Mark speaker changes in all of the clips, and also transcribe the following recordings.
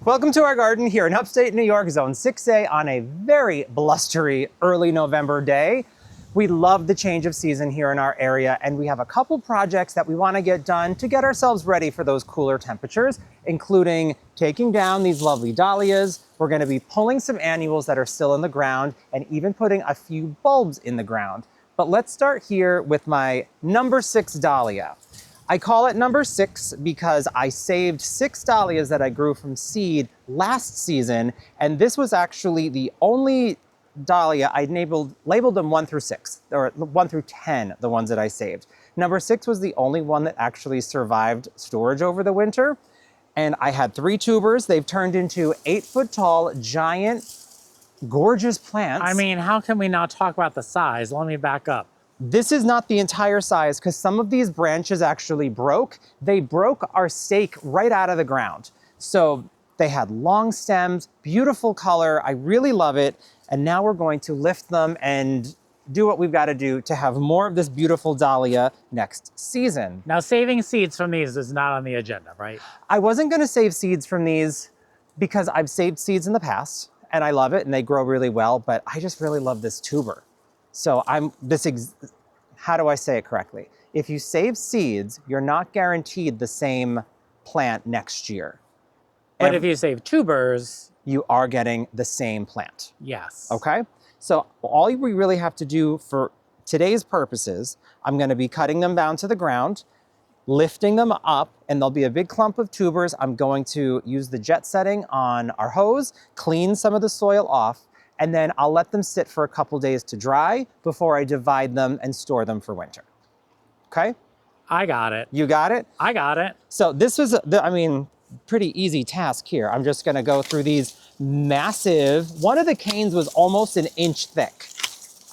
Speaker 1: Welcome to our garden here in upstate New York, Zone 6A, on a very blustery early November day. We love the change of season here in our area, and we have a couple projects that we want to get done to get ourselves ready for those cooler temperatures, including taking down these lovely dahlias. We're going to be pulling some annuals that are still in the ground and even putting a few bulbs in the ground. But let's start here with my number 6 dahlia. I call it number 6 because I saved 6 dahlias that I grew from seed last season, and this was actually the only dahlia I labeled them 1 through 6, or 1 through 10, the ones that I saved. Number 6 was the only one that actually survived storage over the winter, and I had 3 tubers. They've turned into 8-foot tall, giant, gorgeous plants.
Speaker 2: I mean, how can we not talk about the size? Let me back up.
Speaker 1: This is not the entire size because some of these branches actually broke. They broke our stake right out of the ground. So they had long stems, beautiful color. I really love it. And now we're going to lift them and do what we've got to do to have more of this beautiful dahlia next season.
Speaker 2: Now, saving seeds from these is not on the agenda, right?
Speaker 1: I wasn't going to save seeds from these because I've saved seeds in the past and I love it and they grow really well, but I just really love this tuber. So how do I say it correctly? If you save seeds, you're not guaranteed the same plant next year.
Speaker 2: But if you save tubers,
Speaker 1: you are getting the same plant.
Speaker 2: yes.
Speaker 1: Okay? So all we really have to do for today's purposes, I'm going to be cutting them down to the ground, lifting them up, and there'll be a big clump of tubers. I'm going to use the jet setting on our hose, clean some of the soil off, and then I'll let them sit for a couple days to dry before I divide them and store them for winter. Okay?
Speaker 2: I got it.
Speaker 1: You got it?
Speaker 2: I got it.
Speaker 1: So this was, pretty easy task here. I'm just gonna go through these massive, one of the canes was almost an inch thick.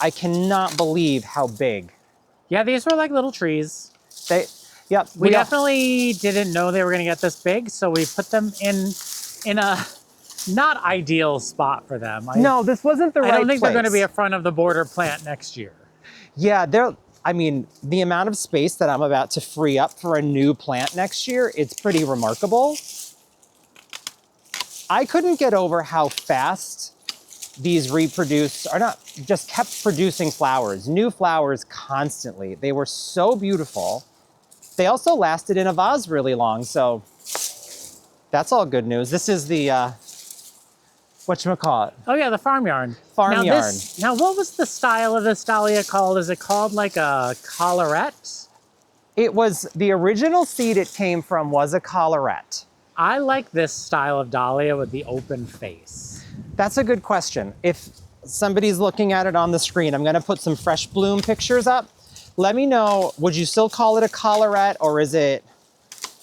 Speaker 1: I cannot believe how big.
Speaker 2: Yeah, these were like little trees.
Speaker 1: Yep.
Speaker 2: We definitely didn't know they were going to get this big, so we put them in a not ideal spot for them.
Speaker 1: No, this wasn't the right place.
Speaker 2: I don't think they're going to be a front of the border plant next year.
Speaker 1: Yeah, the amount of space that I'm about to free up for a new plant next year, it's pretty remarkable. I couldn't get over how fast these just kept producing flowers, new flowers constantly. They were so beautiful. They also lasted in a vase really long, so that's all good news. This is the, whatchamacallit?
Speaker 2: Oh yeah, the farmyard.
Speaker 1: Farmyard.
Speaker 2: Now what was the style of this dahlia called? Is it called like a collarette?
Speaker 1: It was, the original seed it came from was a collarette.
Speaker 2: I like this style of dahlia with the open face.
Speaker 1: That's a good question. If somebody's looking at it on the screen, I'm gonna put some fresh bloom pictures up. Let me know, would you still call it a collarette or is it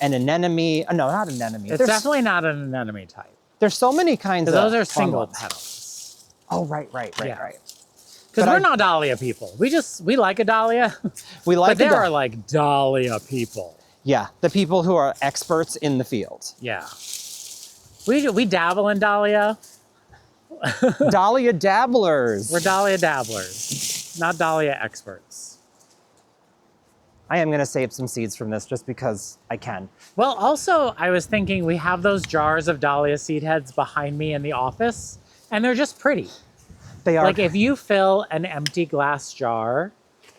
Speaker 1: an anemone? No, not an anemone.
Speaker 2: It's definitely not an anemone type.
Speaker 1: There's so many kinds of
Speaker 2: those are
Speaker 1: fun
Speaker 2: single
Speaker 1: ones.
Speaker 2: petals.
Speaker 1: Oh, right.
Speaker 2: Because we're not dahlia people. We like a dahlia.
Speaker 1: We like
Speaker 2: but there are like dahlia people.
Speaker 1: Yeah, the people who are experts in the field.
Speaker 2: Yeah. We dabble in dahlia.
Speaker 1: Dahlia dabblers.
Speaker 2: We're dahlia dabblers, not dahlia experts.
Speaker 1: I am going to save some seeds from this just because I can.
Speaker 2: Well, also, I was thinking we have those jars of dahlia seed heads behind me in the office, and they're just pretty.
Speaker 1: They are.
Speaker 2: Like if you fill an empty glass jar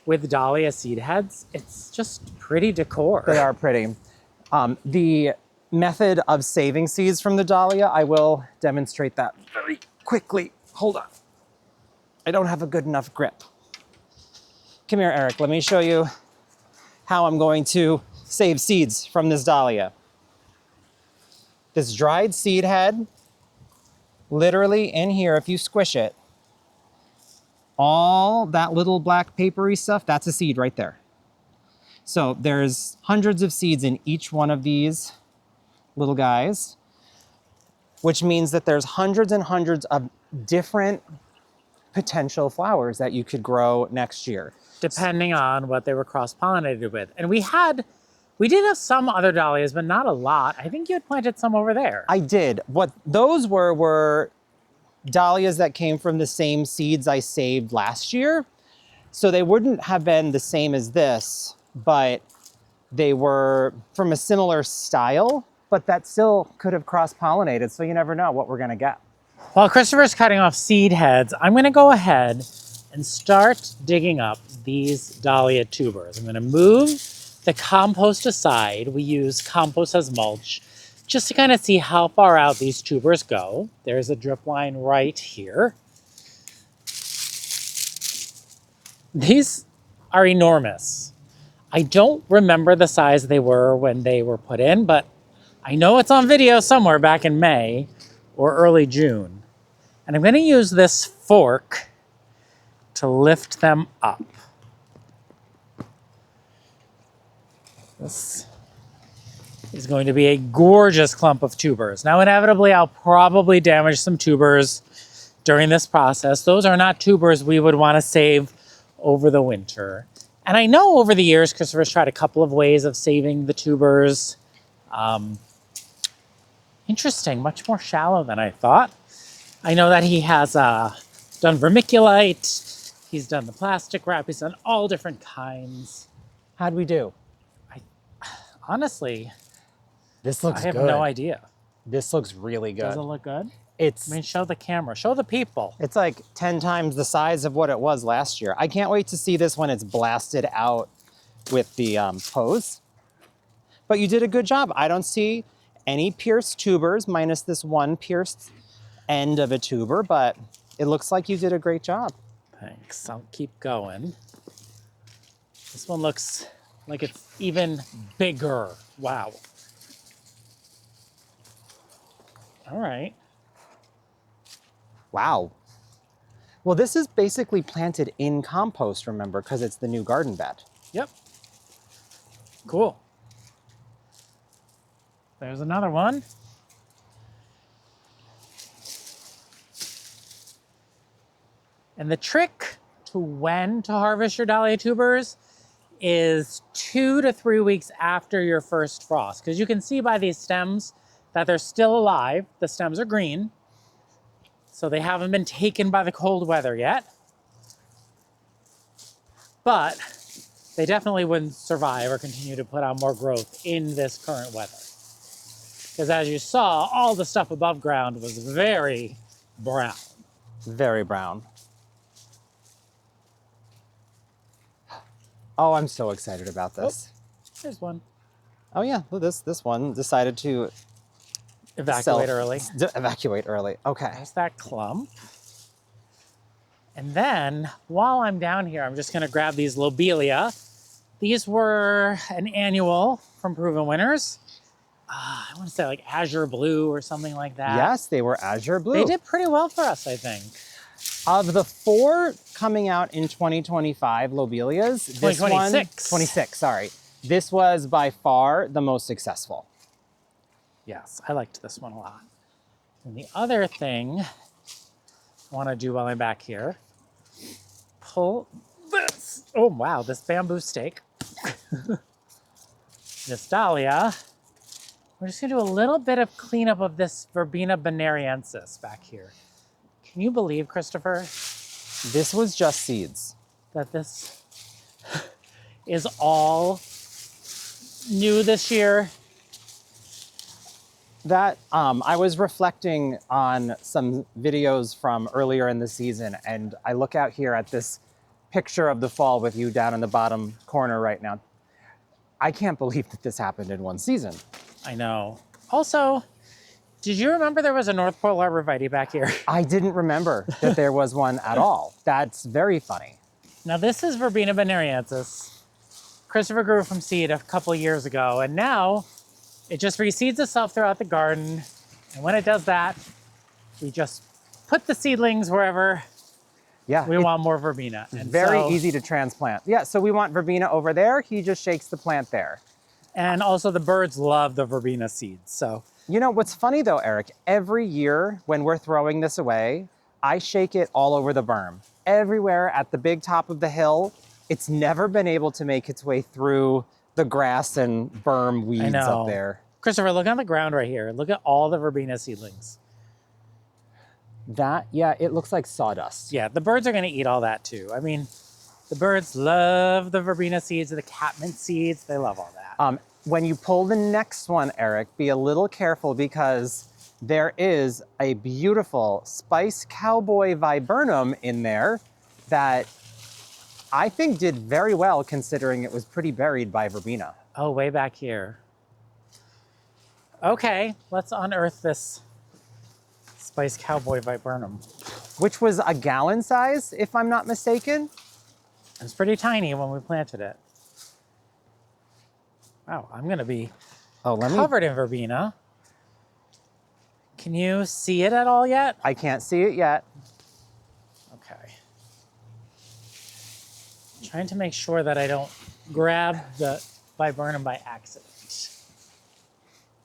Speaker 2: with dahlia seed heads, it's just pretty decor.
Speaker 1: They are pretty. The method of saving seeds from the dahlia, I will demonstrate that very quickly. Hold on. I don't have a good enough grip. Come here, Eric. Let me show you how I'm going to save seeds from this dahlia. This dried seed head, literally in here, if you squish it, all that little black papery stuff, that's a seed right there. So there's hundreds of seeds in each one of these little guys, which means that there's hundreds and hundreds of different potential flowers that you could grow next year.
Speaker 2: Depending on what they were cross-pollinated with. And we did have some other dahlias, but not a lot. I think you had planted some over there.
Speaker 1: I did. What those were dahlias that came from the same seeds I saved last year. So they wouldn't have been the same as this, but they were from a similar style. but that still could have cross-pollinated, so you never know what we're gonna get.
Speaker 2: While Christopher's cutting off seed heads, I'm gonna go ahead and start digging up these dahlia tubers. I'm gonna move the compost aside. We use compost as mulch just to kind of see how far out these tubers go. There's a drip line right here. These are enormous. I don't remember the size they were when they were put in, but I know it's on video somewhere back in May or early June. And I'm gonna use this fork to lift them up. This is going to be a gorgeous clump of tubers. Now, inevitably, I'll probably damage some tubers during this process. Those are not tubers we would want to save over the winter. And I know over the years, Christopher's tried a couple of ways of saving the tubers. Interesting, much more shallow than I thought. I know that he has done vermiculite, he's done the plastic wrap, he's done all different kinds.
Speaker 1: How'd we do?
Speaker 2: Honestly,
Speaker 1: This looks
Speaker 2: I have
Speaker 1: good.
Speaker 2: no idea.
Speaker 1: This looks really good.
Speaker 2: Does it look good?
Speaker 1: It's
Speaker 2: I mean, show the camera, show the people.
Speaker 1: It's like 10 times the size of what it was last year. I can't wait to see this when it's blasted out with the hose. But you did a good job. I don't see any pierced tubers minus this one pierced end of a tuber, but it looks like you did a great job.
Speaker 2: Thanks, I'll keep going. This one looks like it's even bigger. Wow. All right.
Speaker 1: Wow. Well, this is basically planted in compost, remember, because it's the new garden bed.
Speaker 2: Yep. Cool. There's another one. And the trick to when to harvest your dahlia tubers is 2 to 3 weeks after your first frost. Because you can see by these stems that they're still alive. The stems are green. So they haven't been taken by the cold weather yet. But they definitely wouldn't survive or continue to put on more growth in this current weather. Because as you saw, all the stuff above ground was very brown.
Speaker 1: Very brown. Oh, I'm so excited about this.
Speaker 2: There's one.
Speaker 1: Oh yeah, well, this one decided to
Speaker 2: Evacuate early.
Speaker 1: Evacuate early. Okay.
Speaker 2: There's that clump. And then, while I'm down here, I'm just gonna grab these lobelia. These were an annual from Proven Winners. I wanna say like azure blue or something like that.
Speaker 1: Yes, they were azure blue.
Speaker 2: They did pretty well for us, I think.
Speaker 1: Of the 4 coming out in 2025 lobelias, this one,
Speaker 2: 2026.
Speaker 1: 26, sorry. This was by far the most successful.
Speaker 2: Yes, I liked this one a lot. And the other thing I want to do while I'm back here, pull this. Oh, wow, this bamboo stake. This dahlia. We're just going to do a little bit of cleanup of this Verbena bonariensis back here. Can you believe, Christopher,
Speaker 1: This was just seeds.
Speaker 2: that this is all new this year?
Speaker 1: That I was reflecting on some videos from earlier in the season, and I look out here at this picture of the fall with you down in the bottom corner right now. I can't believe that this happened in one season.
Speaker 2: I know. Also, did you remember there was a North Pole arborvitae back here?
Speaker 1: I didn't remember that there was one at all. That's very funny.
Speaker 2: Now this is Verbena bonariensis. Christopher grew from seed a couple of years ago, and now it just reseeds itself throughout the garden. And when it does that, we just put the seedlings wherever
Speaker 1: Yeah,
Speaker 2: we want more verbena. And
Speaker 1: very
Speaker 2: so-
Speaker 1: easy to transplant. Yeah, so we want verbena over there. He just shakes the plant there.
Speaker 2: And also the birds love the verbena seeds. So
Speaker 1: You know, what's funny though, Eric, every year when we're throwing this away, I shake it all over the berm. Everywhere at the big top of the hill, it's never been able to make its way through the grass and berm weeds
Speaker 2: know.
Speaker 1: up there.
Speaker 2: Christopher, look on the ground right here. Look at all the verbena seedlings.
Speaker 1: That, yeah, it looks like sawdust.
Speaker 2: Yeah, the birds are gonna eat all that too. I mean, the birds love the verbena seeds, the catmint seeds. They love all that.
Speaker 1: when you pull the next one, Eric, be a little careful because there is a beautiful Spice Cowboy viburnum in there that I think did very well considering it was pretty buried by verbena.
Speaker 2: Oh, way back here. Okay, let's unearth this Spice Cowboy viburnum.
Speaker 1: Which was a gallon size, if I'm not mistaken.
Speaker 2: It was pretty tiny when we planted it. Wow, I'm gonna be covered in verbena. Can you see it at all yet?
Speaker 1: I can't see it yet.
Speaker 2: Okay. Trying to make sure that I don't grab the viburnum by accident.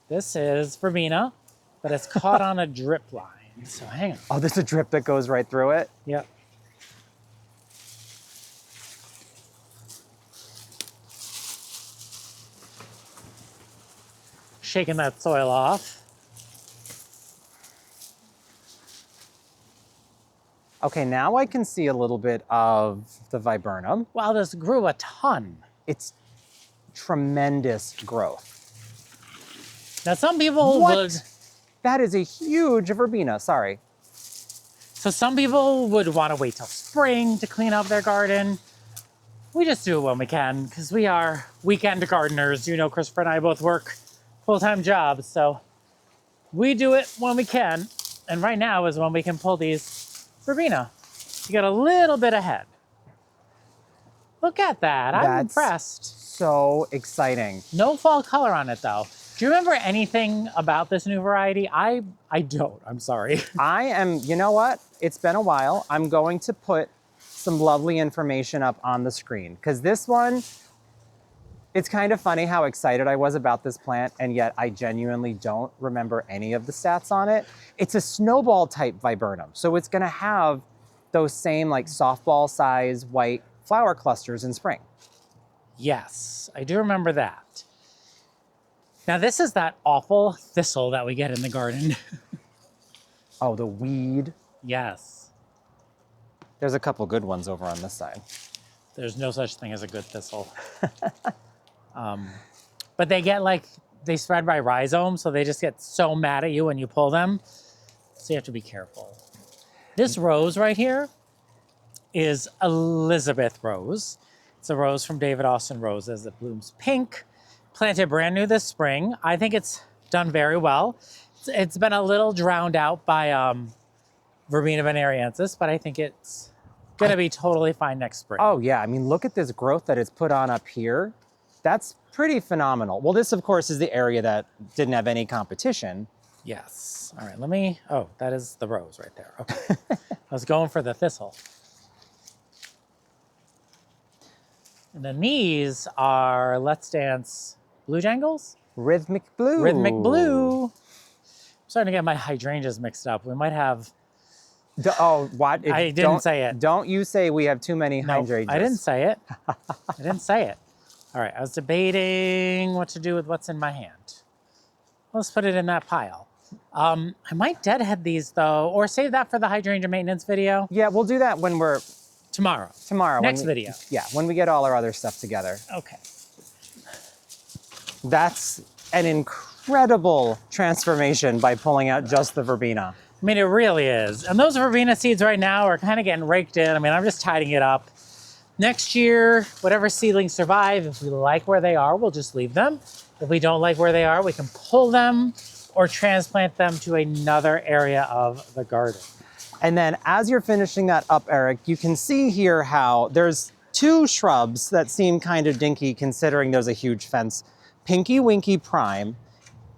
Speaker 2: This is verbena, but it's caught on a drip line. So hang on.
Speaker 1: Oh, there's a drip that goes right through it?
Speaker 2: Yep. Shaking that soil off.
Speaker 1: Okay, now I can see a little bit of the viburnum.
Speaker 2: Wow, this grew a ton.
Speaker 1: It's tremendous growth.
Speaker 2: Now some people would...
Speaker 1: That is a huge verbena, sorry.
Speaker 2: So some people would want to wait till spring to clean up their garden. We just do it when we can because we are weekend gardeners. You know, Christopher and I both work full-time jobs, so we do it when we can. And right now is when we can pull these verbena to get a little bit ahead. Look at that, I'm impressed.
Speaker 1: So exciting.
Speaker 2: No fall color on it though. Do you remember anything about this new variety? I don't, I'm sorry.
Speaker 1: I am, you know what? It's been a while. I'm going to put some lovely information up on the screen because this one, it's kind of funny how excited I was about this plant and yet I genuinely don't remember any of the stats on it. It's a snowball type viburnum. So it's gonna have those same like softball size white flower clusters in spring.
Speaker 2: Yes, I do remember that. Now this is that awful thistle that we get in the garden.
Speaker 1: Oh, the weed.
Speaker 2: Yes.
Speaker 1: There's a couple good ones over on this side.
Speaker 2: There's no such thing as a good thistle. But they get like, they spread by rhizomes, so they just get so mad at you when you pull them. So you have to be careful. This rose right here is Elizabeth rose. It's a rose from David Austin Roses that blooms pink. Planted brand new this spring. I think it's done very well. It's been a little drowned out by Verbena veneriensis, but I think it's gonna be totally fine next spring.
Speaker 1: Oh yeah, I mean, look at this growth that it's put on up here. That's pretty phenomenal. Well, this of course is the area that didn't have any competition.
Speaker 2: Yes, all right, let me, oh, that is the rose right there, okay. I was going for the thistle. And then these are Let's Dance Blue Jangles?
Speaker 1: Rhythmic Blue.
Speaker 2: Rhythmic Blue. I'm starting to get my hydrangeas mixed up. We might have...
Speaker 1: Oh, what?
Speaker 2: I didn't say it.
Speaker 1: Don't you say we have too many hydrangeas.
Speaker 2: I didn't say it. I didn't say it. All right, I was debating what to do with what's in my hand. Let's put it in that pile. I might deadhead these though, or save that for the hydrangea maintenance video.
Speaker 1: Yeah, we'll do that when we're...
Speaker 2: Tomorrow. Next video.
Speaker 1: Yeah, when we get all our other stuff together.
Speaker 2: Okay.
Speaker 1: That's an incredible transformation by pulling out just the verbena.
Speaker 2: I mean, it really is. And those verbena seeds right now are kind of getting raked in. I mean, I'm just tidying it up. Next year, whatever seedlings survive, if we like where they are, we'll just leave them. If we don't like where they are, we can pull them or transplant them to another area of the garden.
Speaker 1: And then as you're finishing that up, Eric, you can see here how there's two shrubs that seem kind of dinky considering there's a huge fence. Pinky Winky Prime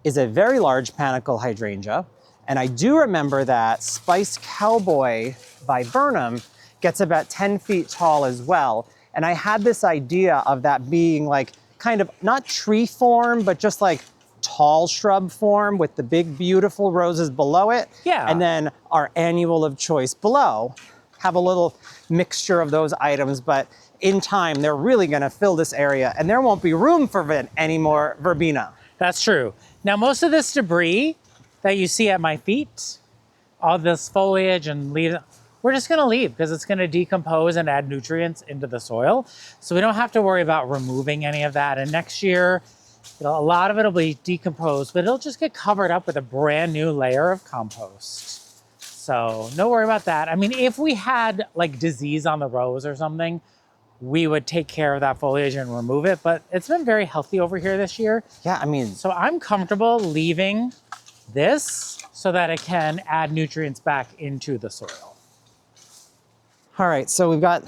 Speaker 1: is a very large panicle hydrangea. And I do remember that Spice Cowboy viburnum gets about 10 feet tall as well. And I had this idea of that being like kind of not tree form, but just like tall shrub form with the big, beautiful roses below it.
Speaker 2: Yeah.
Speaker 1: And then our annual of choice below. Have a little mixture of those items, but in time, they're really gonna fill this area and there won't be room for any more verbena.
Speaker 2: That's true. Now, most of this debris that you see at my feet, all this foliage and leaves, we're just gonna leave because it's gonna decompose and add nutrients into the soil. So we don't have to worry about removing any of that. And next year, A lot of it will be decomposed, but it'll just get covered up with a brand new layer of compost. So no worry about that. I mean, if we had like disease on the rose or something, we would take care of that foliage and remove it, but it's been very healthy over here this year.
Speaker 1: Yeah, I mean,
Speaker 2: So I'm comfortable leaving this so that it can add nutrients back into the soil.
Speaker 1: all right, so we've got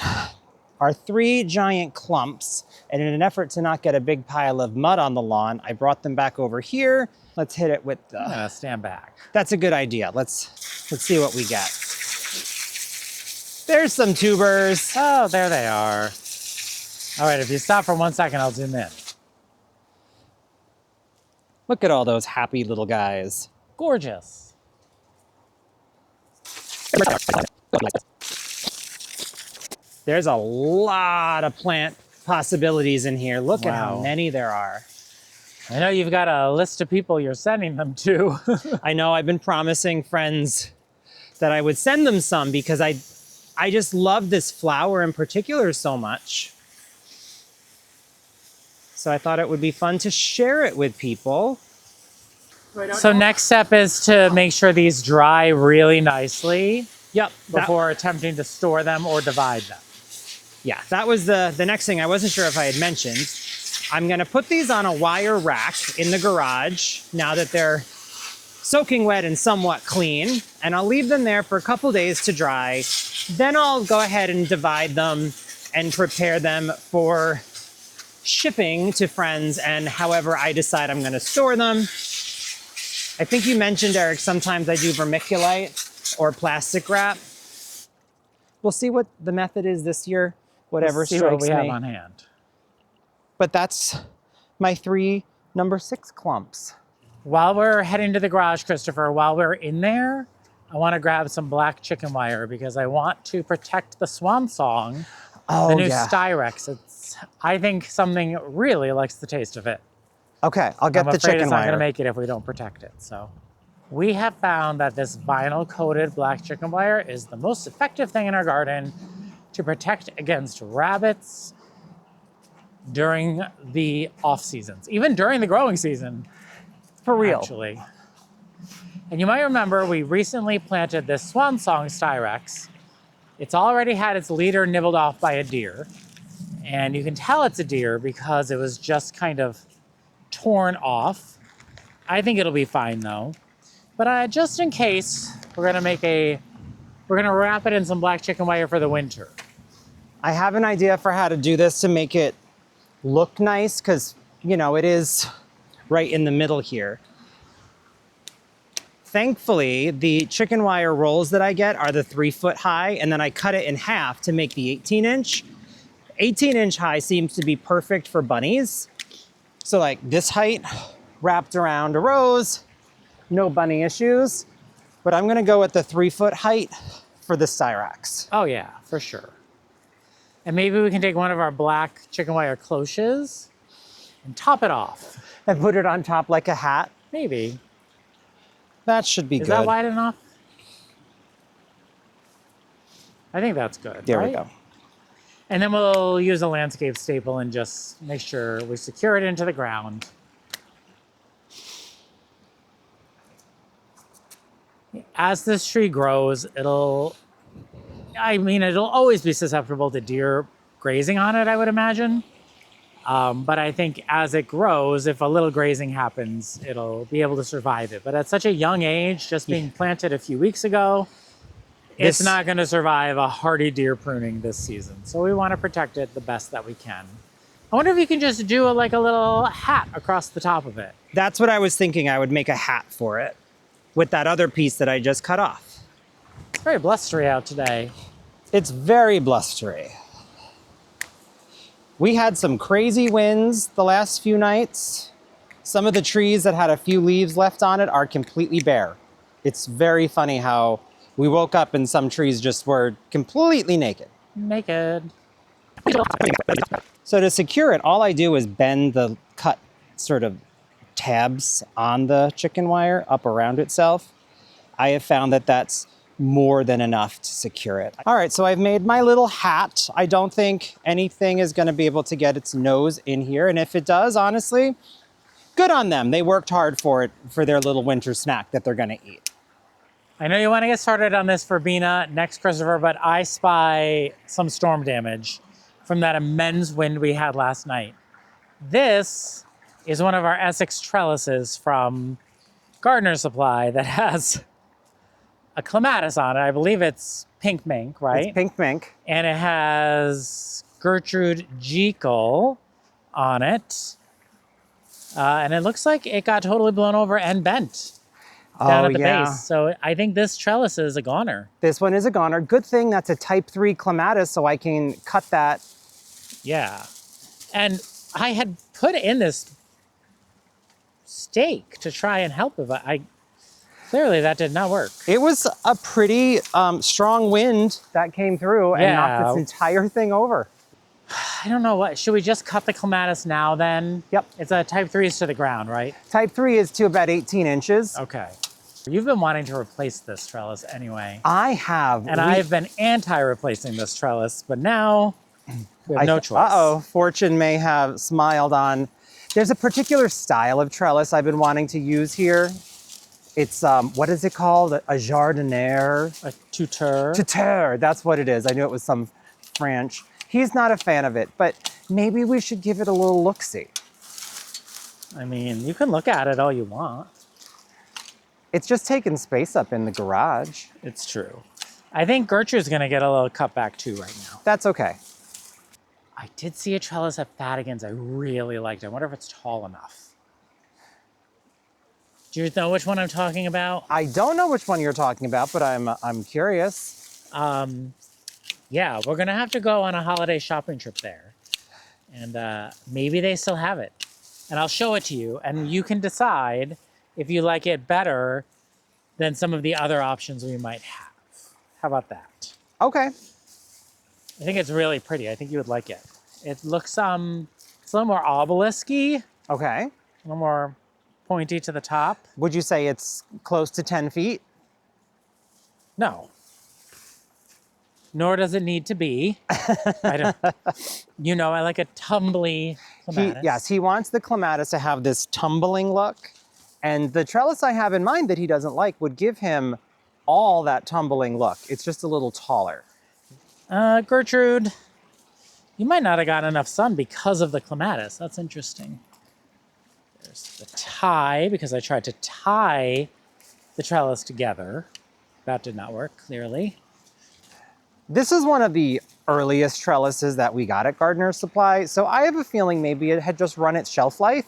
Speaker 1: our 3 giant clumps, and in an effort to not get a big pile of mud on the lawn, I brought them back over here. Let's hit it with
Speaker 2: I'm gonna stand back.
Speaker 1: That's a good idea. Let's see what we get. There's some tubers.
Speaker 2: Oh, there they are. All right, if you stop for 1 second, I'll zoom in.
Speaker 1: Look at all those happy little guys.
Speaker 2: Gorgeous.
Speaker 1: There's a lot of plant possibilities in here. Look at how
Speaker 2: Wow.
Speaker 1: many there are.
Speaker 2: I know you've got a list of people you're sending them to.
Speaker 1: I know I've been promising friends that I would send them some because I just love this flower in particular so much. So I thought it would be fun to share it with people.
Speaker 2: So next step is to make sure these dry really nicely
Speaker 1: Yep.
Speaker 2: before attempting to store them or divide them.
Speaker 1: Yeah, that was the next thing I wasn't sure if I had mentioned. I'm gonna put these on a wire rack in the garage now that they're soaking wet and somewhat clean, and I'll leave them there for a couple days to dry. Then I'll go ahead and divide them and prepare them for shipping to friends and however I decide I'm gonna store them. I think you mentioned, Eric, sometimes I do vermiculite or plastic wrap. We'll see what the method is this year, whatever
Speaker 2: Let's see
Speaker 1: strikes
Speaker 2: what we
Speaker 1: me.
Speaker 2: have on hand.
Speaker 1: But that's my 3 number 6 clumps.
Speaker 2: While we're heading to the garage, Christopher, while we're in there, I want to grab some black chicken wire because I want to protect the swan song,
Speaker 1: Oh,
Speaker 2: the new
Speaker 1: yeah.
Speaker 2: Styrex. I think something really likes the taste of it.
Speaker 1: Okay, I'll get
Speaker 2: I'm
Speaker 1: the
Speaker 2: afraid
Speaker 1: chicken
Speaker 2: it's not going
Speaker 1: wire.
Speaker 2: to make it if we don't protect it. So we have found that this vinyl coated black chicken wire is the most effective thing in our garden to protect against rabbits during the off seasons, even during the growing season.
Speaker 1: For real.
Speaker 2: Actually. And you might remember we recently planted this swan song Styrex. It's already had its leader nibbled off by a deer. And you can tell it's a deer because it was just kind of torn off. I think it'll be fine though. But just in case, we're gonna wrap it in some black chicken wire for the winter.
Speaker 1: I have an idea for how to do this to make it look nice because, you know, it is right in the middle here. Thankfully, the chicken wire rolls that I get are the 3-foot high, and then I cut it in half to make the 18-inch. 18-inch high seems to be perfect for bunnies. So like this height, wrapped around a rose, no bunny issues. But I'm gonna go with the 3-foot height for the Styrex.
Speaker 2: Oh yeah, for sure. And maybe we can take one of our black chicken wire cloches and top it off.
Speaker 1: And put it on top like a hat.
Speaker 2: Maybe.
Speaker 1: That should be
Speaker 2: Is
Speaker 1: good.
Speaker 2: that wide enough? I think that's good.
Speaker 1: There we
Speaker 2: right?
Speaker 1: go.
Speaker 2: And then we'll use a landscape staple and just make sure we secure it into the ground. As this tree grows, it'll always be susceptible to deer grazing on it, I would imagine. But I think as it grows, if a little grazing happens, it'll be able to survive it. But at such a young age, just being planted a few weeks ago, it's not going to survive a hardy deer pruning this season. So we want to protect it the best that we can. I wonder if you can just do a little hat across the top of it.
Speaker 1: That's what I was thinking. I would make a hat for it with that other piece that I just cut off.
Speaker 2: It's very blustery out today.
Speaker 1: It's very blustery. We had some crazy winds the last few nights. Some of the trees that had a few leaves left on it are completely bare. It's very funny how we woke up and some trees just were completely naked.
Speaker 2: Naked.
Speaker 1: So to secure it, all I do is bend the cut sort of tabs on the chicken wire up around itself. I have found that that's more than enough to secure it. All right, so I've made my little hat. I don't think anything is going to be able to get its nose in here. And if it does, honestly, good on them. They worked hard for it, for their little winter snack that they're gonna eat.
Speaker 2: I know you want to get started on this verbena next, Christopher, but I spy some storm damage from that immense wind we had last night. This is one of our Essex trellises from Gardener Supply that has a clematis on it. I believe it's pink mink, right?
Speaker 1: It's pink mink.
Speaker 2: And it has Gertrude Jekyll on it. And it looks like it got totally blown over and bent down at the base. So I think this trellis is a goner.
Speaker 1: This one is a goner. Good thing that's a type 3 clematis, so I can cut that.
Speaker 2: Yeah. And I had put in this stake to try and help it, but clearly that did not work.
Speaker 1: It was a pretty strong wind that came through and knocked this entire thing over.
Speaker 2: I don't know what, should we just cut the clematis now then?
Speaker 1: Yep.
Speaker 2: It's a type 3 is to the ground, right?
Speaker 1: Type 3 is to about 18 inches.
Speaker 2: Okay. You've been wanting to replace this trellis anyway.
Speaker 1: I have.
Speaker 2: And I've been anti-replacing this trellis, but now we have no choice.
Speaker 1: Uh-oh, fortune may have smiled on. There's a particular style of trellis I've been wanting to use here. It's, what is it called? A jardiniere?
Speaker 2: A tuteur.
Speaker 1: Tuteur, that's what it is. I knew it was some French. He's not a fan of it, but maybe we should give it a little look-see.
Speaker 2: I mean, you can look at it all you want.
Speaker 1: It's just taking space up in the garage.
Speaker 2: It's true. I think Gertrude's gonna get a little cut back too right now.
Speaker 1: That's okay.
Speaker 2: I did see a trellis at Fadigan's I really liked. I wonder if it's tall enough. Do you know which one I'm talking about?
Speaker 1: I don't know which one you're talking about, but I'm curious.
Speaker 2: Yeah, we're gonna have to go on a holiday shopping trip there. And maybe they still have it. And I'll show it to you and you can decide if you like it better than some of the other options we might have. How about that?
Speaker 1: Okay.
Speaker 2: I think it's really pretty. I think you would like it. It looks it's a little more obelisk-y.
Speaker 1: Okay.
Speaker 2: A little more pointy to the top.
Speaker 1: Would you say it's close to 10 feet?
Speaker 2: No. Nor does it need to be. I don't. You know, I like a tumbly clematis.
Speaker 1: Yes, he wants the clematis to have this tumbling look. And the trellis I have in mind that he doesn't like would give him all that tumbling look. It's just a little taller.
Speaker 2: Gertrude, you might not have gotten enough sun because of the clematis. That's interesting. There's the tie, because I tried to tie the trellis together. That did not work, clearly.
Speaker 1: This is one of the earliest trellises that we got at Gardener Supply, so I have a feeling maybe it had just run its shelf life.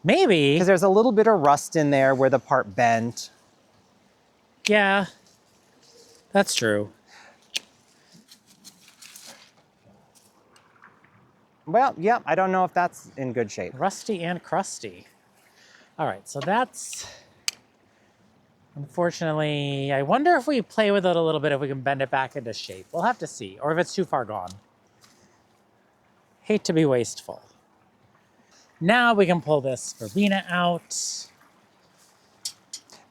Speaker 2: Maybe.
Speaker 1: Because there's a little bit of rust in there where the part bent.
Speaker 2: Yeah, that's true.
Speaker 1: Well, yeah, I don't know if that's in good shape.
Speaker 2: Rusty and crusty. All right, so that's, unfortunately, I wonder if we play with it a little bit, if we can bend it back into shape. We'll have to see, or if it's too far gone. Hate to be wasteful. Now we can pull this verbena out.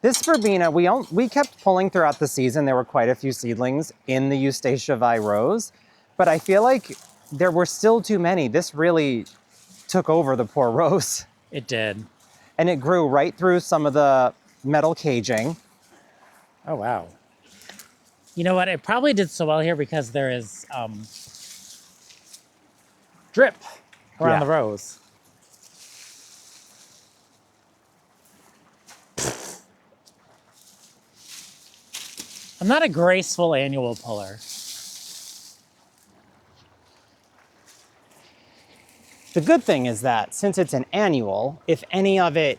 Speaker 1: This verbena, we kept pulling throughout the season. There were quite a few seedlings in the Eustacia vi rose, but I feel like there were still too many. This really took over the poor rose.
Speaker 2: It did.
Speaker 1: And it grew right through some of the metal caging.
Speaker 2: Oh, wow. You know what? It probably did so well here because there is drip around the rose. I'm not a graceful annual puller.
Speaker 1: The good thing is that since it's an annual, if any of it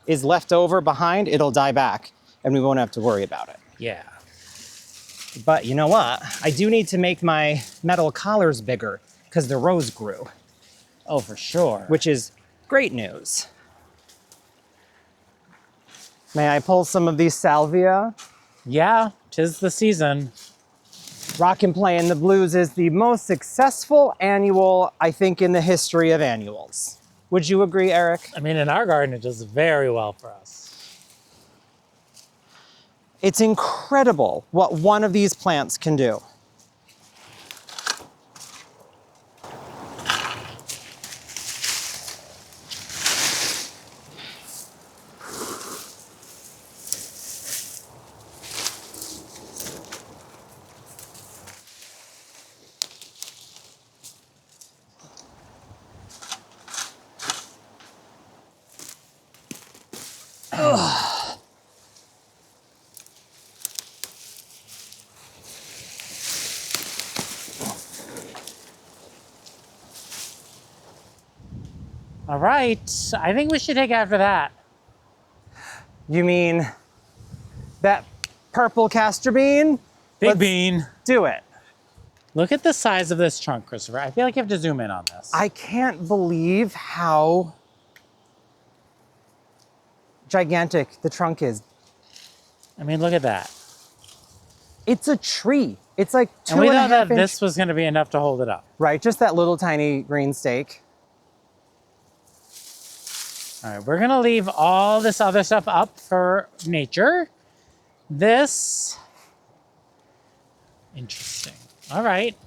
Speaker 1: is left over behind, it'll die back and we won't have to worry about it.
Speaker 2: Yeah.
Speaker 1: But you know what? I do need to make my metal collars bigger because the rose grew.
Speaker 2: Oh, for sure.
Speaker 1: Which is great news. May I pull some of these salvia?
Speaker 2: Yeah, 'tis the season.
Speaker 1: Rockin' Playin' the Blues is the most successful annual, I think, in the history of annuals. Would you agree, Eric?
Speaker 2: I mean, in our garden, it does very well for us.
Speaker 1: It's incredible what one of these plants can do.
Speaker 2: All right, I think we should take after that.
Speaker 1: You mean that purple castor bean?
Speaker 2: Big bean.
Speaker 1: Do it.
Speaker 2: Look at the size of this trunk, Christopher. I feel like you have to zoom in on this.
Speaker 1: I can't believe how gigantic the trunk is.
Speaker 2: I mean, look at that.
Speaker 1: It's a tree. It's like 2.5
Speaker 2: And we thought that
Speaker 1: inch.
Speaker 2: this was gonna be enough to hold it up.
Speaker 1: Right, just that little tiny green stake.
Speaker 2: All right, we're gonna leave all this other stuff up for nature. This, interesting. All right.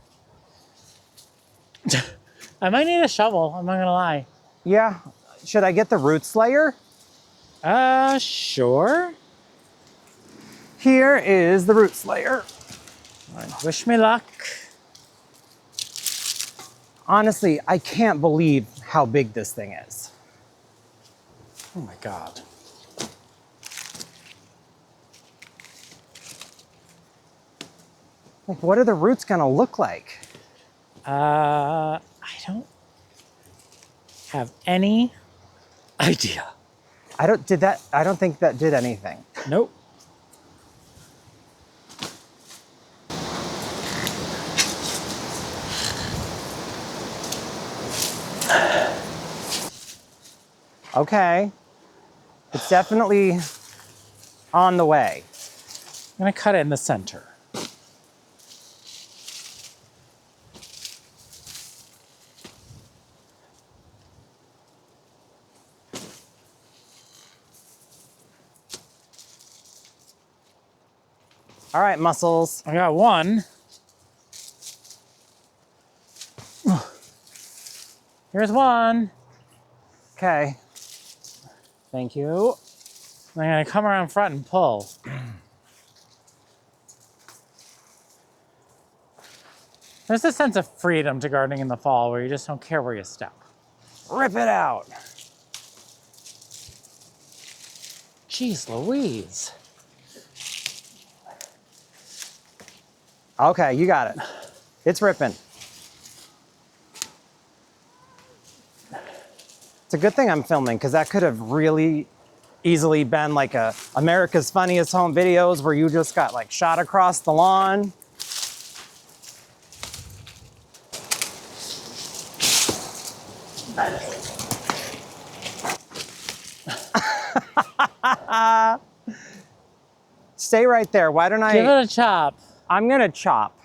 Speaker 2: I might need a shovel, I'm not gonna lie.
Speaker 1: Yeah, should I get the root slayer?
Speaker 2: Sure.
Speaker 1: Here is the root slayer.
Speaker 2: All right, wish me luck.
Speaker 1: Honestly, I can't believe how big this thing is.
Speaker 2: Oh my God.
Speaker 1: Like, what are the roots gonna look like?
Speaker 2: I don't have any idea.
Speaker 1: I don't think that did anything.
Speaker 2: Nope.
Speaker 1: Okay. It's definitely on the way.
Speaker 2: I'm gonna cut it in the center.
Speaker 1: All right, muscles.
Speaker 2: I got one. Here's one.
Speaker 1: Okay. Thank you.
Speaker 2: I'm gonna come around front and pull. There's a sense of freedom to gardening in the fall where you just don't care where you step.
Speaker 1: Rip it out.
Speaker 2: Jeez Louise.
Speaker 1: Okay, you got it. It's ripping. It's a good thing I'm filming because that could have really easily been like a America's Funniest Home Videos where you just got like shot across the lawn. Stay right there. Why don't
Speaker 2: Give it a chop.
Speaker 1: I'm gonna chop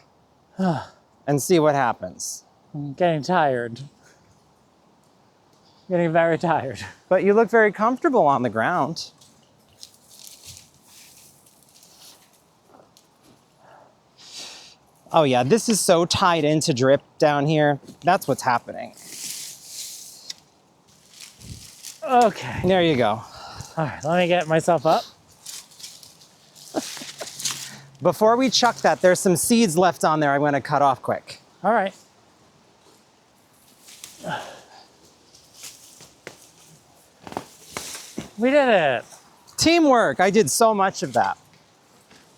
Speaker 1: and see what happens.
Speaker 2: I'm getting tired. Getting very tired.
Speaker 1: But you look very comfortable on the ground. Oh yeah, this is so tied into drip down here. That's what's happening.
Speaker 2: Okay.
Speaker 1: There you go.
Speaker 2: All right, let me get myself up.
Speaker 1: Before we chuck that, there's some seeds left on there I'm gonna cut off quick.
Speaker 2: All right. We did it.
Speaker 1: Teamwork, I did so much of that.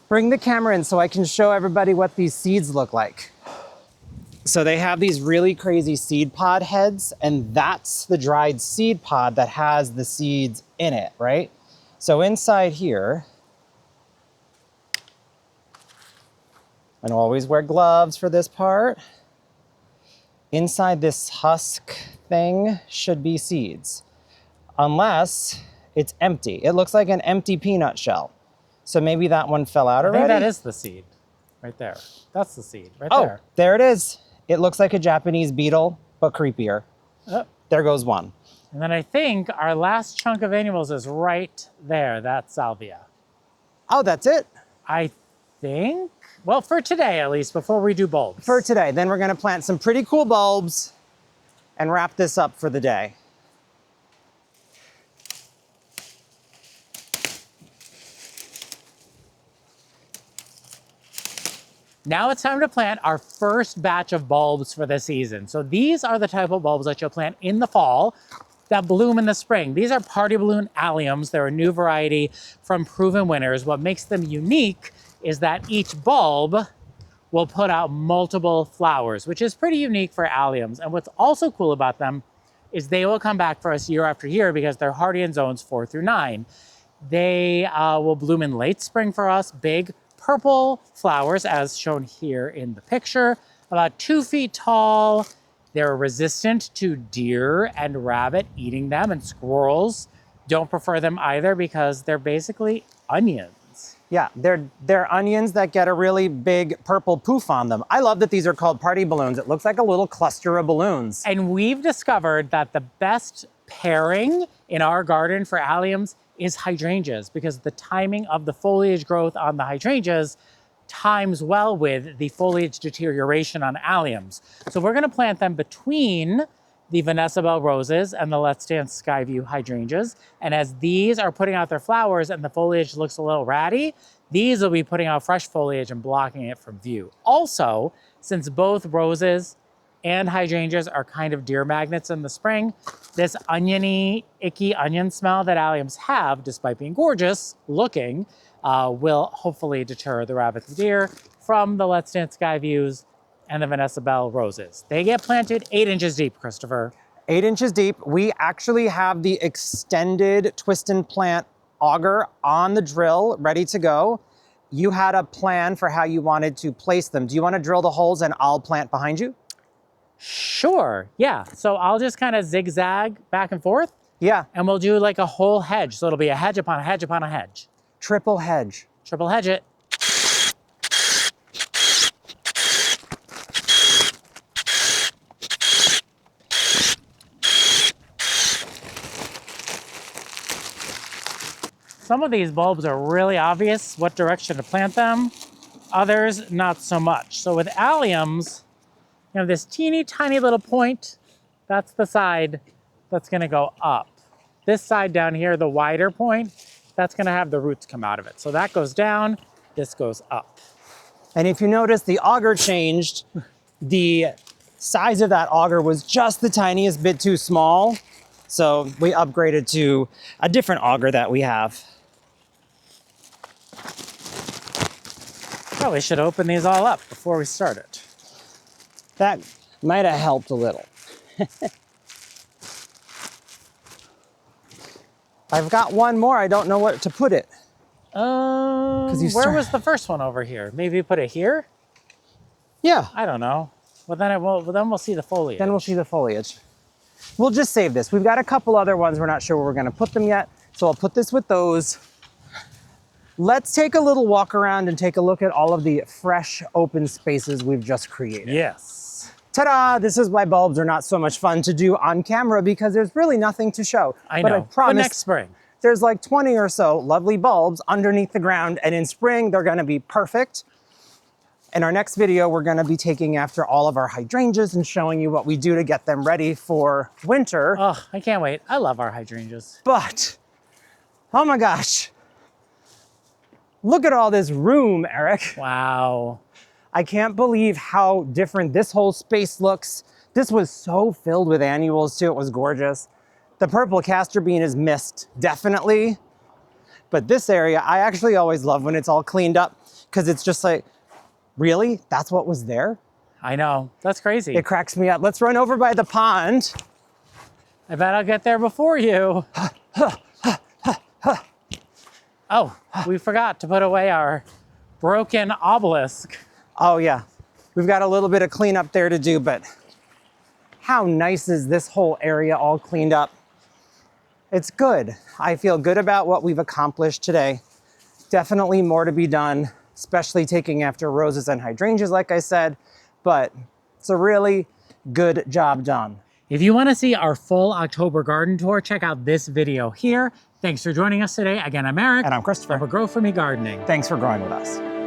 Speaker 1: Bring the camera in so I can show everybody what these seeds look like. So they have these really crazy seed pod heads, and that's the dried seed pod that has the seeds in it, right? So inside here, and always wear gloves for this part. Inside this husk thing should be seeds, unless it's empty. It looks like an empty peanut shell. So maybe that one fell out already.
Speaker 2: I think that is the seed right there. That's the seed right
Speaker 1: Oh,
Speaker 2: there.
Speaker 1: there it is. It looks like a Japanese beetle, but creepier.
Speaker 2: Oh.
Speaker 1: There goes one.
Speaker 2: And then I think our last chunk of annuals is right there. That's salvia.
Speaker 1: Oh, that's it?
Speaker 2: I think. Well, for today at least, before we do bulbs.
Speaker 1: For today. Then we're gonna plant some pretty cool bulbs and wrap this up for the day.
Speaker 2: Now it's time to plant our first batch of bulbs for the season. So these are the type of bulbs that you'll plant in the fall that bloom in the spring. These are Party Balloon Alliums. They're a new variety from proven winners. What makes them unique is that each bulb will put out multiple flowers, which is pretty unique for alliums. And what's also cool about them, is they will come back for us year after year because they're hardy in zones 4 through 9. They will bloom in late spring for us, big purple flowers as shown here in the picture, about 2 feet tall. They're resistant to deer and rabbit eating them, and squirrels don't prefer them either because they're basically onions.
Speaker 1: Yeah, they're onions that get a really big purple poof on them. I love that these are called party balloons. It looks like a little cluster of balloons.
Speaker 2: And we've discovered that the best pairing in our garden for alliums is hydrangeas, because the timing of the foliage growth on the hydrangeas times well with the foliage deterioration on alliums. So we're gonna plant them between the Vanessa Bell roses and the Let's Dance Skyview hydrangeas. And as these are putting out their flowers and the foliage looks a little ratty, these will be putting out fresh foliage and blocking it from view. Also, since both roses and hydrangeas are kind of deer magnets in the spring, this oniony, icky onion smell that alliums have, despite being gorgeous looking, will hopefully deter the rabbits and deer from the Let's Dance Skyviews and the Vanessa Bell roses. They get planted 8 inches deep, Christopher.
Speaker 1: 8 inches deep. We actually have the extended twist and plant auger on the drill, ready to go. You had a plan for how you wanted to place them. Do you want to drill the holes and I'll plant behind you?
Speaker 2: Sure, yeah. So I'll just kind of zigzag back and forth.
Speaker 1: Yeah.
Speaker 2: And we'll do like a whole hedge. So it'll be a hedge upon a hedge upon a hedge.
Speaker 1: Triple hedge.
Speaker 2: Triple hedge it. Some of these bulbs are really obvious what direction to plant them. Others, not so much. So with alliums, you know, this teeny tiny little point, that's the side that's gonna go up. This side down here, the wider point, that's gonna have the roots come out of it. So that goes down, this goes up.
Speaker 1: And if you notice, the auger changed. The size of that auger was just the tiniest bit too small. So we upgraded to a different auger that we have.
Speaker 2: Probably should open these all up before we start it.
Speaker 1: That might have helped a little. I've got one more. I don't know what to put it.
Speaker 2: Where was the first one over here? Maybe put it here?
Speaker 1: Yeah.
Speaker 2: I don't know. Well, then we'll see the foliage.
Speaker 1: Then we'll see the foliage. We'll just save this. We've got a couple other ones. We're not sure where we're going to put them yet. So I'll put this with those. Let's take a little walk around and take a look at all of the fresh open spaces we've just created.
Speaker 2: Yes.
Speaker 1: Ta-da! This is why bulbs are not so much fun to do on camera, because there's really nothing to show.
Speaker 2: I
Speaker 1: but
Speaker 2: know.
Speaker 1: I promise
Speaker 2: But next spring.
Speaker 1: there's like 20 or so lovely bulbs underneath the ground, and in spring they're going to be perfect. In our next video, we're going to be taking after all of our hydrangeas and showing you what we do to get them ready for winter.
Speaker 2: Oh, I can't wait. I love our hydrangeas.
Speaker 1: But, oh my gosh, look at all this room, Eric.
Speaker 2: Wow.
Speaker 1: I can't believe how different this whole space looks. This was so filled with annuals too. It was gorgeous. The purple castor bean is missed, definitely. But this area, I actually always love when it's all cleaned up, because it's just like, really? That's what was there?
Speaker 2: I know. That's crazy.
Speaker 1: It cracks me up. Let's run over by the pond.
Speaker 2: I bet I'll get there before you. Oh, we forgot to put away our broken obelisk.
Speaker 1: Oh yeah, we've got a little bit of cleanup there to do, but how nice is this whole area all cleaned up? It's good. I feel good about what we've accomplished today. Definitely more to be done, especially taking after roses and hydrangeas, like I said, but it's a really good job done.
Speaker 2: If you want to see our full October garden tour, check out this video here. Thanks for joining us today. Again, I'm Eric.
Speaker 1: And I'm Christopher.
Speaker 2: And we're Grow For Me Gardening.
Speaker 1: Thanks for growing with us.